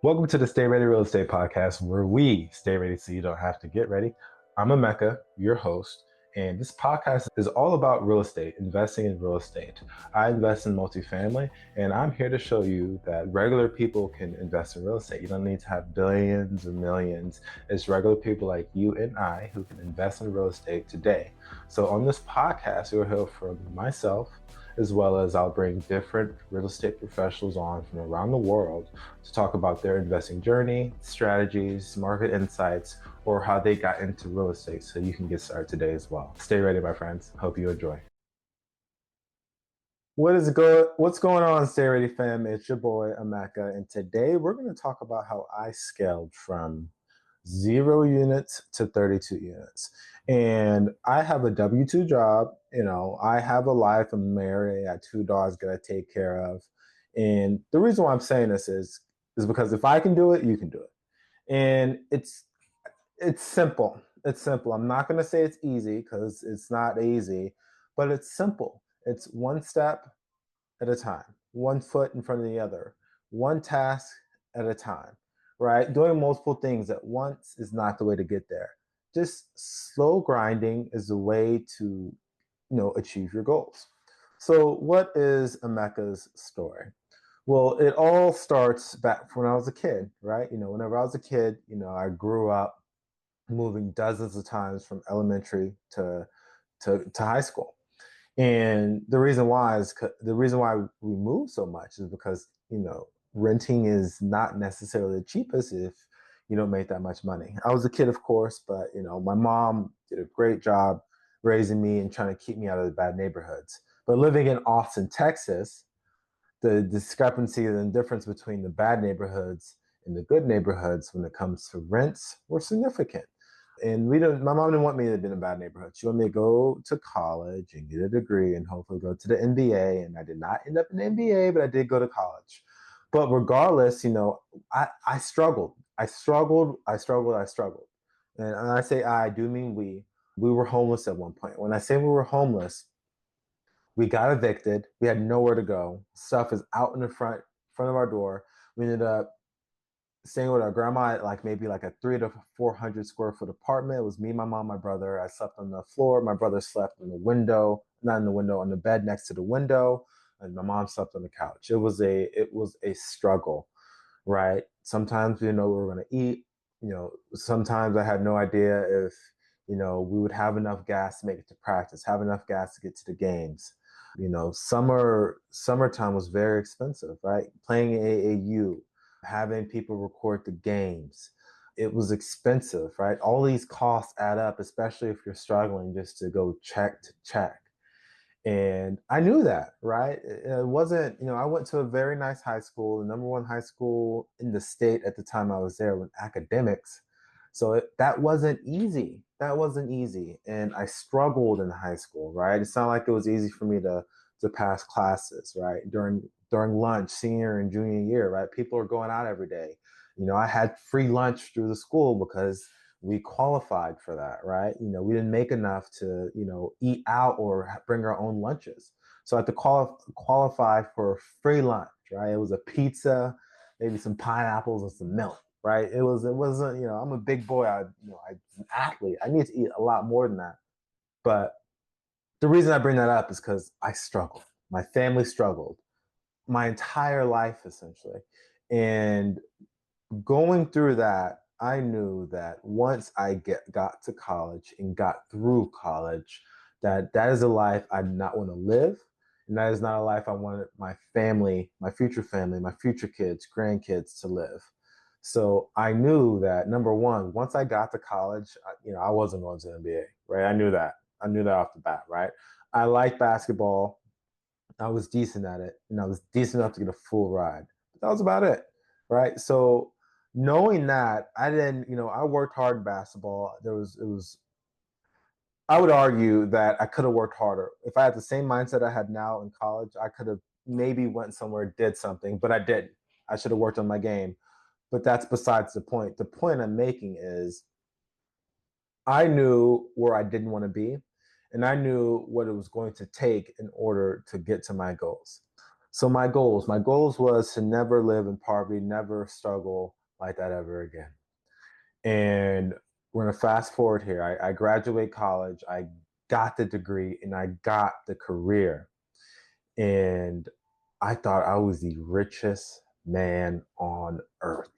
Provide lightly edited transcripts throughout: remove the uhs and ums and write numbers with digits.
Welcome to the Stay Ready Real Estate Podcast, where we stay ready so you don't have to get ready. I'm Emeka, your host, and this podcast is all about real estate, investing in real estate. I invest in multifamily, and I'm here to show you that regular people can invest in real estate. You don't need to have billions or millions. It's regular people like you and I who can invest in real estate today. So on this podcast, you'll hear from myself, as well as I'll bring different real estate professionals on from around the world to talk about their investing journey, strategies, market insights, or how they got into real estate so you can get started today as well. Stay ready, my friends. Hope you enjoy. What's going on, Stay Ready fam? It's your boy Emeka, and today we're going to talk about how I scaled from 0 units to 32 units. And I have a W-2 job, I have a life, I'm married, I got two dogs that I take care of. And the reason why I'm saying this is because if I can do it, you can do it. And it's simple. It's simple. I'm not going to say it's easy because it's not easy, but it's simple. It's one step at a time, one foot in front of the other, one task at a time, right? Doing multiple things at once is not the way to get there. Just slow grinding is the way to, achieve your goals. So, what is Emeka's story? Well, it all starts back when I was a kid, right? Whenever I was a kid, I grew up moving dozens of times from elementary to high school. And the reason why we move so much is because, renting is not necessarily the cheapest if you don't make that much money. I was a kid, of course, but my mom did a great job raising me and trying to keep me out of the bad neighborhoods. But living in Austin, Texas, the discrepancy and the difference between the bad neighborhoods and the good neighborhoods when it comes to rents were significant. And my mom didn't want me to be in a bad neighborhood. She wanted me to go to college and get a degree and hopefully go to the NBA. And I did not end up in the NBA, but I did go to college. But regardless, I struggled. I struggled. I struggled. I struggled. And when I say I do mean we. We were homeless at one point. When I say we were homeless, we got evicted. We had nowhere to go. Stuff is out in the front of our door. We ended up staying with our grandma at like maybe like a 300 to 400 square foot apartment. It was me, my mom, my brother. I slept on the floor. My brother slept in the window, not in the window, on the bed next to the window, and my mom slept on the couch. It was a struggle, right? Sometimes we didn't know what we were going to eat. Sometimes I had no idea if we would have enough gas to make it to practice, have enough gas to get to the games. Summertime was very expensive, right? Playing AAU, having people record the games. It was expensive, right? All these costs add up, especially if you're struggling just to go check to check. And I knew that, right? It wasn't, I went to a very nice high school, the number one high school in the state at the time I was there with academics. So that wasn't easy. That wasn't easy. And I struggled in high school, right? It's not like it was easy for me to pass classes, right? During lunch, senior and junior year, right? People are going out every day. I had free lunch through the school because we qualified for that, right? We didn't make enough to, eat out or bring our own lunches. So I had to qualify for free lunch, right? It was a pizza, maybe some pineapples and some milk, right? It wasn't, I'm a big boy. I'm an athlete. I need to eat a lot more than that. But the reason I bring that up is because I struggled. My family struggled my entire life, essentially. And going through that, I knew that once got to college and got through college, that is a life I did not want to live. And that is not a life I wanted my family, my future kids, grandkids to live. So I knew that number one, once I got to college, I wasn't going to the NBA, right? I knew that. I knew that off the bat, right? I liked basketball. I was decent at it, and I was decent enough to get a full ride. But that was about it, right? So knowing that, I didn't, I worked hard in basketball. It was. I would argue that I could have worked harder. If I had the same mindset I had now in college, I could have maybe went somewhere, did something, but I didn't. I should have worked on my game. But that's besides the point. The point I'm making is I knew where I didn't want to be, and I knew what it was going to take in order to get to my goals. So my goals was to never live in poverty, never struggle like that ever again. And we're gonna fast forward here. I graduate college, I got the degree, and I got the career. And I thought I was the richest man on earth.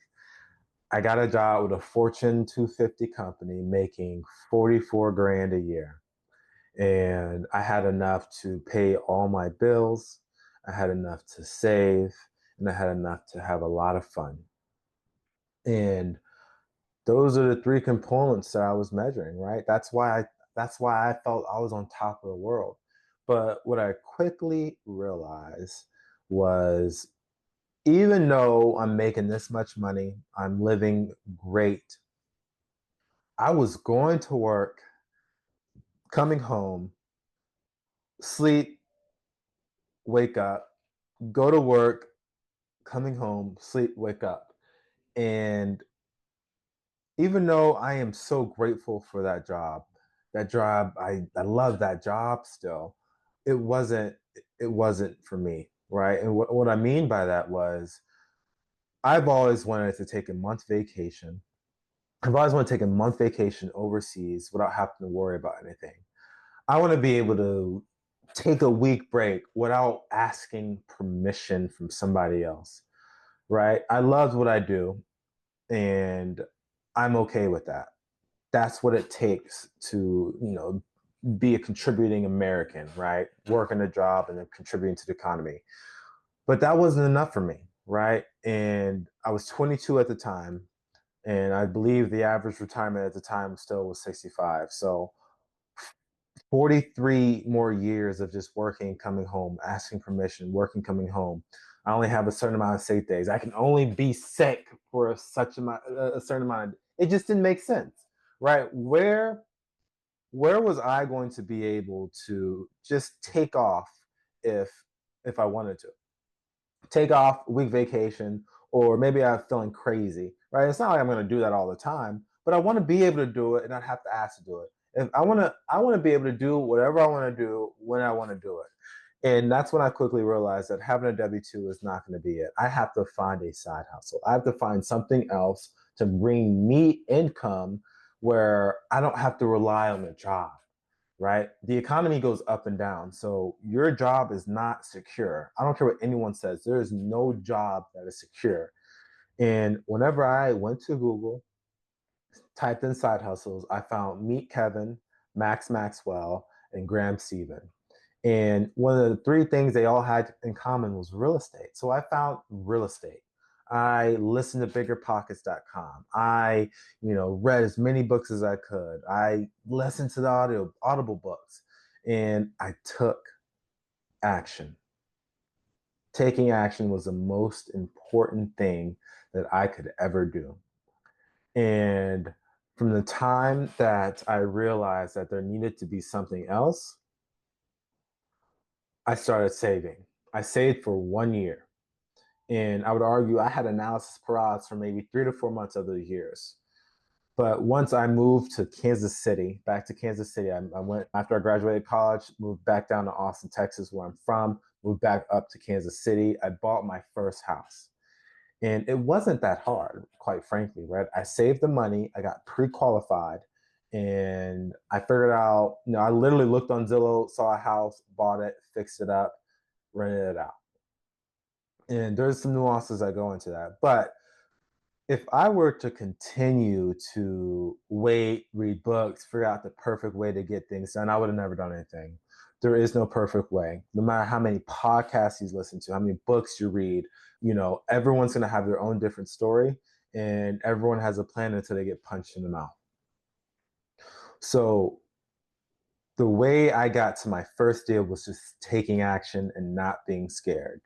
I got a job with a Fortune 250 company making 44 grand a year. And I had enough to pay all my bills. I had enough to save, and I had enough to have a lot of fun. And those are the three components that I was measuring, right? That's why I felt I was on top of the world. But what I quickly realized was, even though I'm making this much money, I'm living great, I was going to work, coming home, sleep, wake up, go to work, coming home, sleep, wake up. And even though I am so grateful for I love that job still, it wasn't it wasn't for me, right? And what I mean by that was, I've always wanted to take a month vacation. I've always wanted to take a month vacation overseas without having to worry about anything. I want to be able to take a week break without asking permission from somebody else, right? I love what I do, and I'm okay with that. That's what it takes to, be a contributing American, right? Working a job and then contributing to the economy. But that wasn't enough for me, right? And I was 22 at the time, and I believe the average retirement at the time still was 65. So 43 more years of just working, coming home, asking permission, working, coming home. I only have a certain amount of sick days. I can only be sick for a certain amount. It just didn't make sense, right? Where was I going to be able to just take off if I wanted to? Take off a week vacation, or maybe I'm feeling crazy, right? It's not like I'm going to do that all the time, but I want to be able to do it and not have to ask to do it. If I want to be able to do whatever I want to do when I want to do it. And that's when I quickly realized that having a W-2 is not going to be it. I have to find a side hustle. I have to find something else to bring me income where I don't have to rely on a job, right? The economy goes up and down. So your job is not secure. I don't care what anyone says. There is no job that is secure. And whenever I went to Google, typed in side hustles, I found Meet Kevin, Max Maxwell, and Graham Stephan. And one of the three things they all had in common was real estate. So I found real estate. I listened to biggerpockets.com. I, read as many books as I could. I listened to the audible books, and I took action. Taking action was the most important thing that I could ever do. And from the time that I realized that there needed to be something else, I started saving. I saved for 1 year. And I would argue I had analysis paralysis for maybe 3 to 4 months of the years. But once I moved to Kansas City, back to Kansas City, I went after I graduated college, moved back down to Austin, Texas, where I'm from, moved back up to Kansas City. I bought my first house. And it wasn't that hard, quite frankly, right? I saved the money, I got pre qualified, and I figured out, I literally looked on Zillow, saw a house, bought it, fixed it up, rented it out. And there's some nuances that go into that. But if I were to continue to wait, read books, figure out the perfect way to get things done, I would have never done anything. There is no perfect way. No matter how many podcasts you listen to, how many books you read, everyone's going to have their own different story, and everyone has a plan until they get punched in the mouth. So the way I got to my first deal was just taking action and not being scared.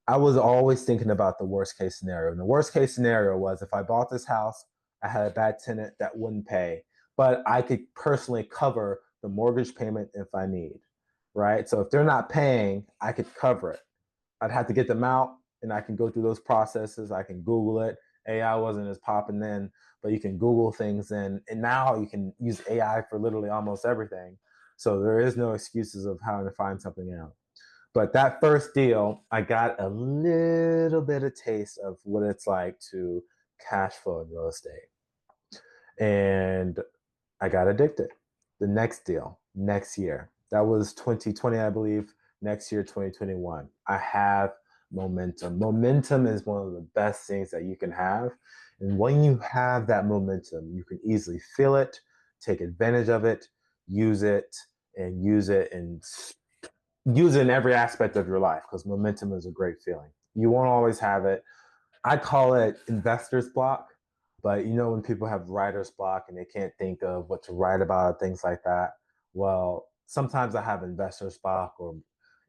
I was always thinking about the worst case scenario. And the worst case scenario was, if I bought this house, I had a bad tenant that wouldn't pay, but I could personally cover the mortgage payment if I need, right? So if they're not paying, I could cover it. I'd have to get them out, and I can go through those processes. I can Google it. AI wasn't as popping then, but you can Google things, and now you can use AI for literally almost everything. So there is no excuses of how to find something out. But that first deal, I got a little bit of taste of what it's like to cash flow in real estate. And I got addicted. The next deal, next year. That was 2020, I believe. Next year, 2021. I have momentum. Momentum is one of the best things that you can have. And when you have that momentum, you can easily feel it, take advantage of it, use it, and use it in every aspect of your life because momentum is a great feeling. You won't always have it. I call it investor's block, but you know when people have writer's block and they can't think of what to write about, things like that. Well, sometimes I have investor's block,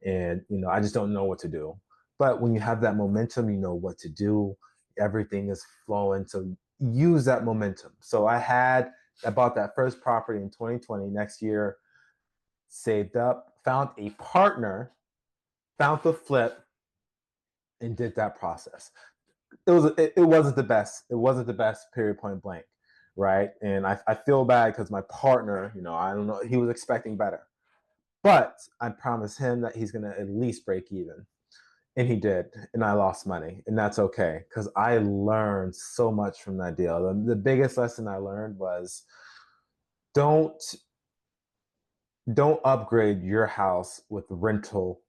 and I just don't know what to do. But when you have that momentum, you know what to do. Everything is flowing, so use that momentum. So I bought that first property in 2020. Next year, saved up, found a partner, found the flip, and did that process. It wasn't the best. It wasn't the best. Period. Point blank. Right. And I feel bad because my partner, I don't know, he was expecting better, but I promised him that he's gonna at least break even, and he did. And I lost money, and that's okay because I learned so much from that deal. The biggest lesson I learned was don't don't upgrade your house with rental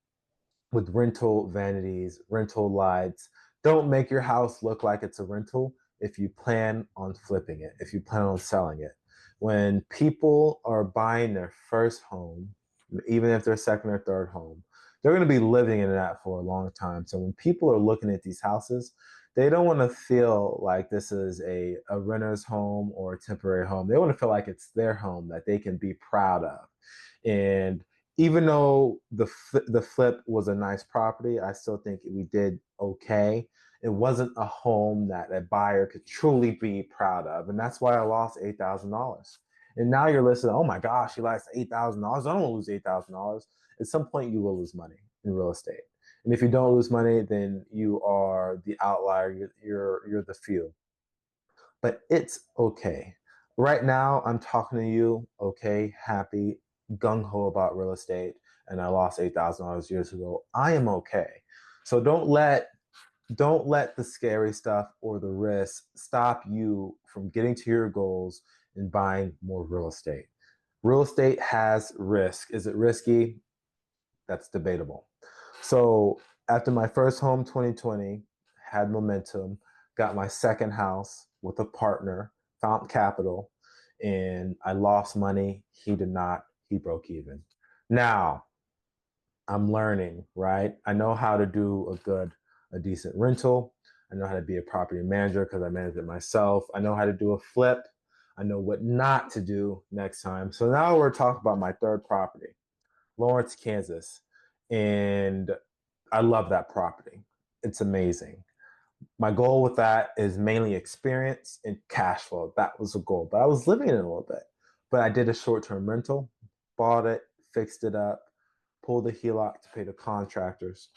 vanities, rental lights. Don't make your house look like it's a rental if you plan on flipping it, if you plan on selling it. When people are buying their first home, even if they're second or third home, they're going to be living in that for a long time. So when people are looking at these houses, they don't want to feel like this is a renter's home or a temporary home. They want to feel like it's their home that they can be proud of. And even though the flip was a nice property, I still think we did okay. It wasn't a home that a buyer could truly be proud of, and that's why I lost $8,000. And now you're listening. Oh my gosh, you lost $8,000. I don't want to lose $8,000. At some point, you will lose money in real estate, and if you don't lose money, then you are the outlier. You're the few, but it's okay. Right now, I'm talking to you, okay, happy, gung ho about real estate, and I lost $8,000 years ago. I am okay. So don't let the scary stuff or the risk stop you from getting to your goals and buying more real estate. Real estate has risk. Is it risky? That's debatable. So after my first home, 2020, had momentum, got my second house with a partner, found capital, and I lost money. He did not. He broke even. Now I'm learning, right? I know how to do a decent rental. I know how to be a property manager because I manage it myself. I know how to do a flip. I know what not to do next time. So now we're talking about my third property, Lawrence, Kansas. And I love that property. It's amazing. My goal with that is mainly experience and cash flow. That was a goal, but I was living in it a little bit. But I did a short term rental, bought it, fixed it up, pulled the HELOC to pay the contractors,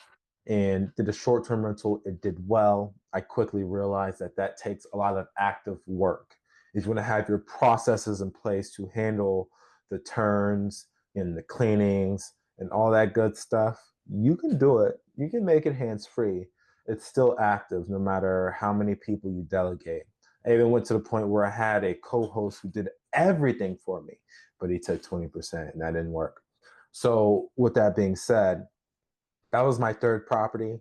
and did a short term rental. It did well. I quickly realized that that takes a lot of active work. Is you want to have your processes in place to handle the turns and the cleanings and all that good stuff. You can do it. You can make it hands free. It's still active no matter how many people you delegate. I even went to the point where I had a co-host who did everything for me, but he took 20% and that didn't work. So with that being said, that was my third property.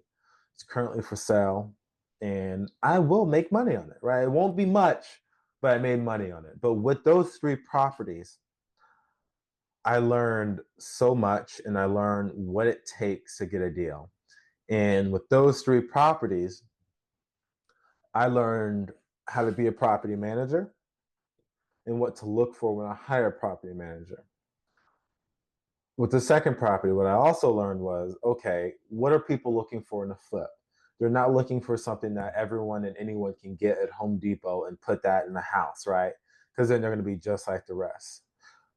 It's currently for sale and I will make money on it, right? It won't be much, but I made money on it. But with those three properties, I learned so much and I learned what it takes to get a deal. And with those three properties, I learned how to be a property manager and what to look for when I hire a property manager. With the second property, what I also learned was okay, what are people looking for in a flip? They're not looking for something that everyone and anyone can get at Home Depot and put that in the house, right? Because then they're going to be just like the rest.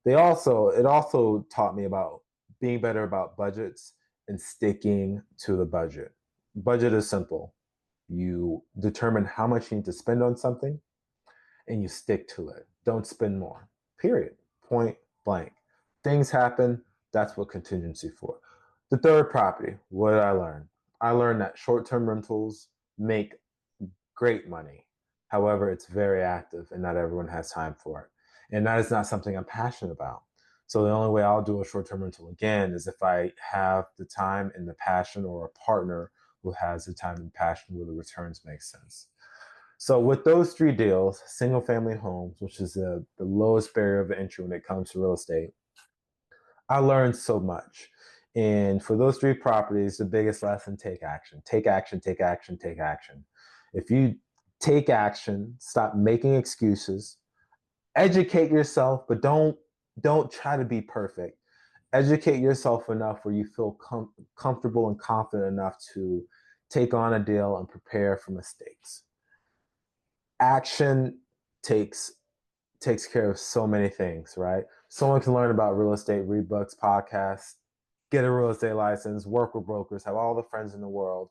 It also taught me about being better about budgets and sticking to the budget. Budget is simple. You determine how much you need to spend on something and you stick to it. Don't spend more. Period. Point blank. Things happen. That's what contingency for. The third property, what did I learn? I learned that short-term rentals make great money. However, it's very active and not everyone has time for it. And that is not something I'm passionate about. So the only way I'll do a short-term rental again is if I have the time and the passion, or a partner who has the time and passion where the returns make sense. So with those three deals, single family homes, which is the lowest barrier of entry when it comes to real estate, I learned so much. And for those three properties, the biggest lesson: take action, take action, take action, take action. If you take action, stop making excuses, educate yourself, but don't try to be perfect. Educate yourself enough where you feel comfortable and confident enough to take on a deal and prepare for mistakes. Action takes takes care of so many things, right? Someone can learn about real estate, read books, podcasts, get a real estate license, work with brokers, have all the friends in the world,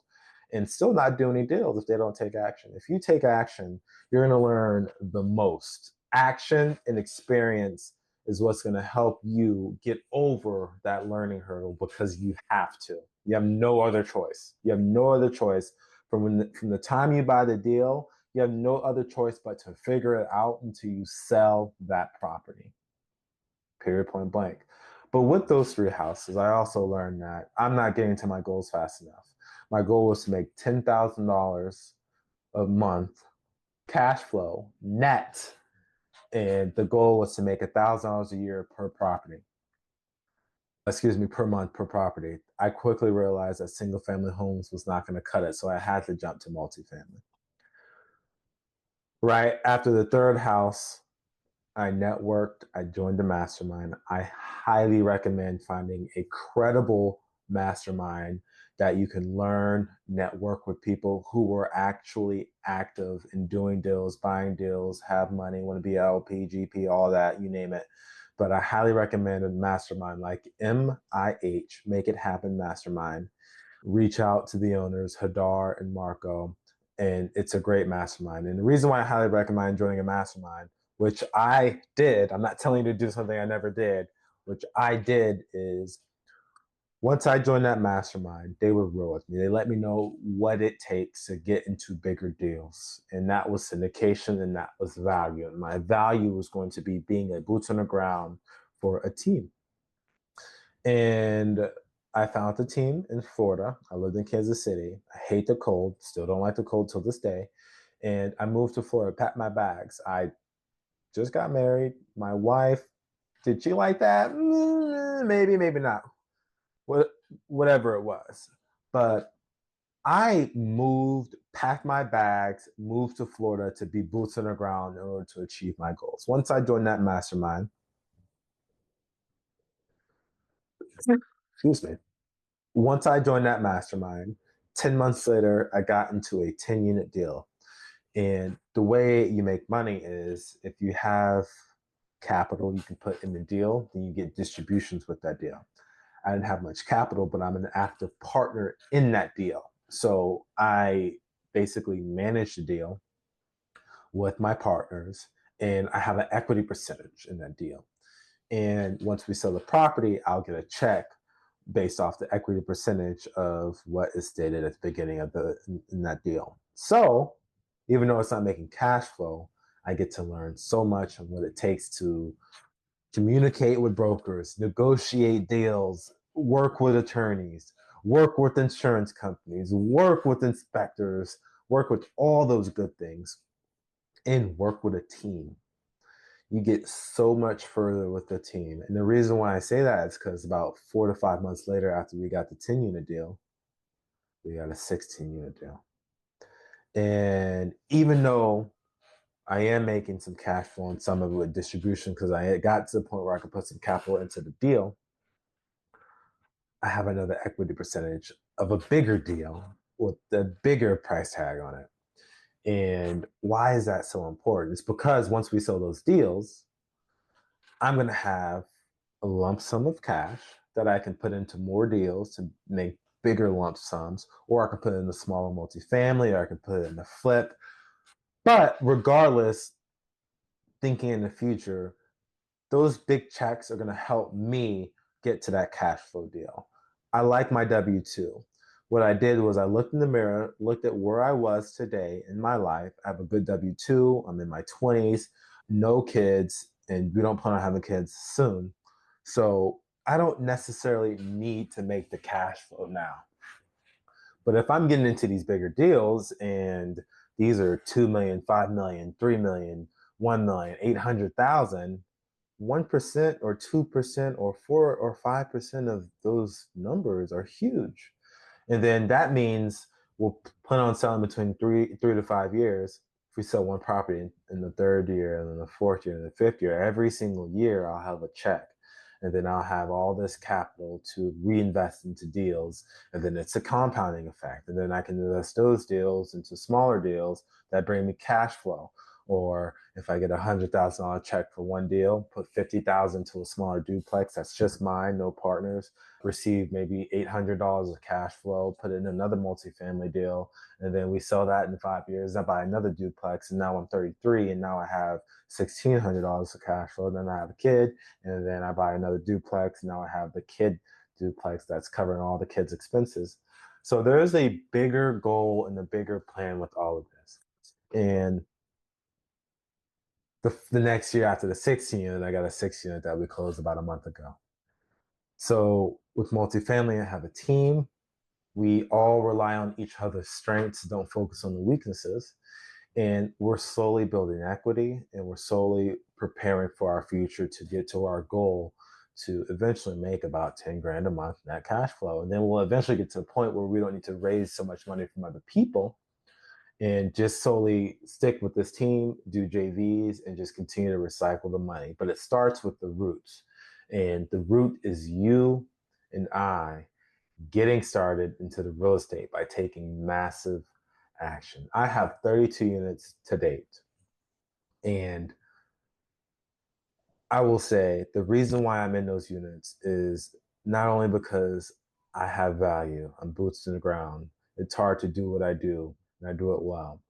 and still not do any deals if they don't take action. If you take action, you're going to learn the most. Action and experience is what's going to help you get over that learning hurdle, because you have to. You have no other choice. You have no other choice from the time you buy the deal. You have no other choice but to figure it out until you sell that property. Period, point blank. But with those three houses, I also learned that I'm not getting to my goals fast enough. My goal was to make $10,000 a month cash flow net, and the goal was to make $1,000 a year per property. Excuse me, per month per property. I quickly realized that single family homes was not going to cut it, so I had to jump to multifamily. Right after the third house, I networked, I joined the mastermind. I highly recommend finding a credible mastermind that you can learn, network with people who are actually active in doing deals, buying deals, have money, want to be LP, GP, all that, you name it. But I highly recommend a mastermind like MIH, Make It Happen Mastermind. Reach out to the owners, Hadar and Marco, and it's a great mastermind. And the reason why I highly recommend joining a mastermind, which I did, I'm not telling you to do something I never did, which I did, is once I joined that mastermind, they were real with me. They let me know what it takes to get into bigger deals. And that was syndication and that was value. And my value was going to be being a boots on the ground for a team. And I found the team in Florida. I lived in Kansas City. I hate the cold, still don't like the cold till this day. And I moved to Florida, packed my bags. I just got married. My wife, did she like that? Maybe, maybe not. What, whatever it was. But I moved, packed my bags, moved to Florida to be boots on the ground in order to achieve my goals. Once I joined that mastermind, excuse me, once I joined that mastermind, 10 months later, I got into a 10-unit deal. And the way you make money is if you have capital you can put in the deal, then you get distributions with that deal. I didn't have much capital, but I'm an active partner in that deal. So I basically manage the deal with my partners, and I have an equity percentage in that deal. And once we sell the property, I'll get a check based off the equity percentage of what is stated at the beginning of in that deal. So even though it's not making cash flow, I get to learn so much on what it takes to communicate with brokers, negotiate deals, work with attorneys, work with insurance companies, work with inspectors, work with all those good things, and work with a team. You get so much further with the team. And the reason why I say that is because about 4 to 5 months later, after we got the 10-unit deal, we got a 16-unit deal. And even though I am making some cash flow and some of it with distribution, because I got to the point where I could put some capital into the deal, I have another equity percentage of a bigger deal with a bigger price tag on it. And why is that so important? It's because once we sell those deals, I'm going to have a lump sum of cash that I can put into more deals to make bigger lump sums, or I can put it in a smaller multifamily, or I can put it in a flip. But regardless, thinking in the future, those big checks are going to help me get to that cash flow deal. I like my W-2. What I did was I looked in the mirror, looked at where I was today in my life. I have a good W-2. I'm in my 20s, no kids, and we don't plan on having kids soon. So I don't necessarily need to make the cash flow now. But if I'm getting into these bigger deals and these are 2 million, 5 million, 3 million, 1 million, 800,000, 1% or 2% or 4 or 5% of those numbers are huge. And then that means we'll plan on selling between three to 5 years. If we sell one property in the third year and then the fourth year and the fifth year, every single year I'll have a check. And then I'll have all this capital to reinvest into deals. And then it's a compounding effect. And then I can invest those deals into smaller deals that bring me cash flow. Or if I get $100,000 check for one deal, put 50,000 to a smaller duplex that's just mine, no partners, receive maybe $800 of cash flow, put it in another multifamily deal, and then we sell that in 5 years. I buy another duplex, and now I'm 33, and now I have $1,600 of cash flow. Then I have a kid, and then I buy another duplex. And now I have the kid duplex that's covering all the kids' expenses. So there is a bigger goal and a bigger plan with all of this. And the next year after the 16 unit, I got a 6 unit that we closed about a month ago. So with multifamily, I have a team. We all rely on each other's strengths, don't focus on the weaknesses. And we're slowly building equity and we're slowly preparing for our future to get to our goal to eventually make about 10 grand a month net cash flow. And then we'll eventually get to a point where we don't need to raise so much money from other people and just solely stick with this team, do JVs, and just continue to recycle the money. But it starts with the roots. And the root is you and I getting started into the real estate by taking massive action. I have 32 units to date. And I will say the reason why I'm in those units is not only because I have value, I'm boots in the ground. It's hard to do what I do, and I do it well.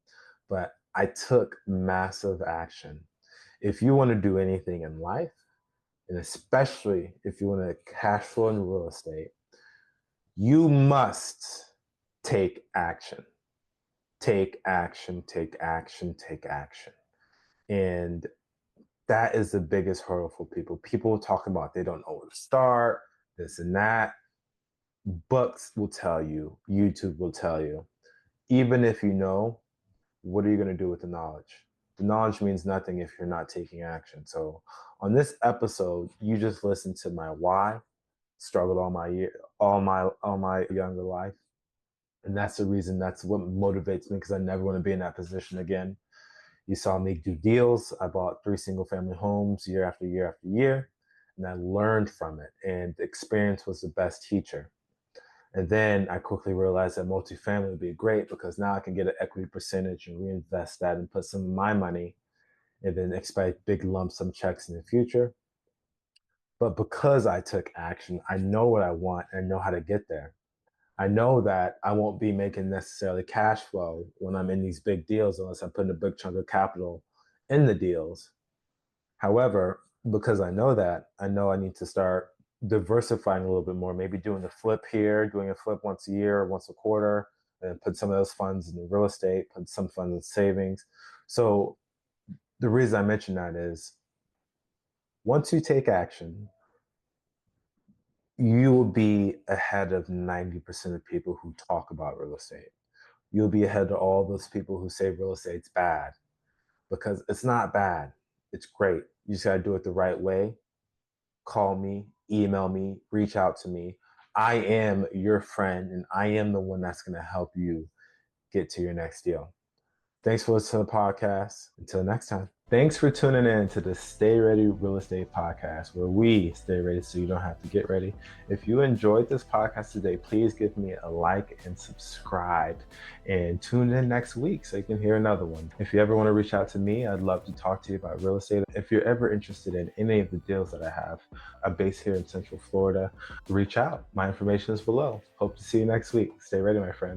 But I took massive action. If you want to do anything in life, and especially if you want to cash flow in real estate, you must take action. Take action, take action, take action. And that is the biggest hurdle for people. People talk about they don't know where to start, this and that. Books will tell you, YouTube will tell you. Even if you know, what are you going to do with the knowledge? The knowledge means nothing if you're not taking action. So on this episode, you just listened to my why, struggled all my younger life. And that's the reason, that's what motivates me, because I never want to be in that position again. You saw me do deals. I bought 3 single family homes year after year after year, and I learned from it. And the experience was the best teacher. And then I quickly realized that multifamily would be great because now I can get an equity percentage and reinvest that and put some of my money and then expect big lump sum checks in the future. But because I took action, I know what I want and I know how to get there. I know that I won't be making necessarily cash flow when I'm in these big deals unless I put in a big chunk of capital in the deals. However, because I know that, I know I need to start diversifying a little bit more, maybe doing a flip here, doing a flip once a year, once a quarter, and put some of those funds in the real estate, put some funds in savings. So the reason I mention that is once you take action, you will be ahead of 90% of people who talk about real estate. You'll be ahead of all those people who say real estate's bad, because it's not bad. It's great. You just got to do it the right way. Call me, email me, reach out to me. I am your friend and I am the one that's going to help you get to your next deal. Thanks for listening to the podcast. Until next time. Thanks for tuning in to the Stay Ready Real Estate Podcast, where we stay ready so you don't have to get ready. If you enjoyed this podcast today, please give me a like and subscribe, and tune in next week so you can hear another one. If you ever want to reach out to me, I'd love to talk to you about real estate. If you're ever interested in any of the deals that I have, I'm based here in Central Florida, reach out. My information is below. Hope to see you next week. Stay ready, my friend.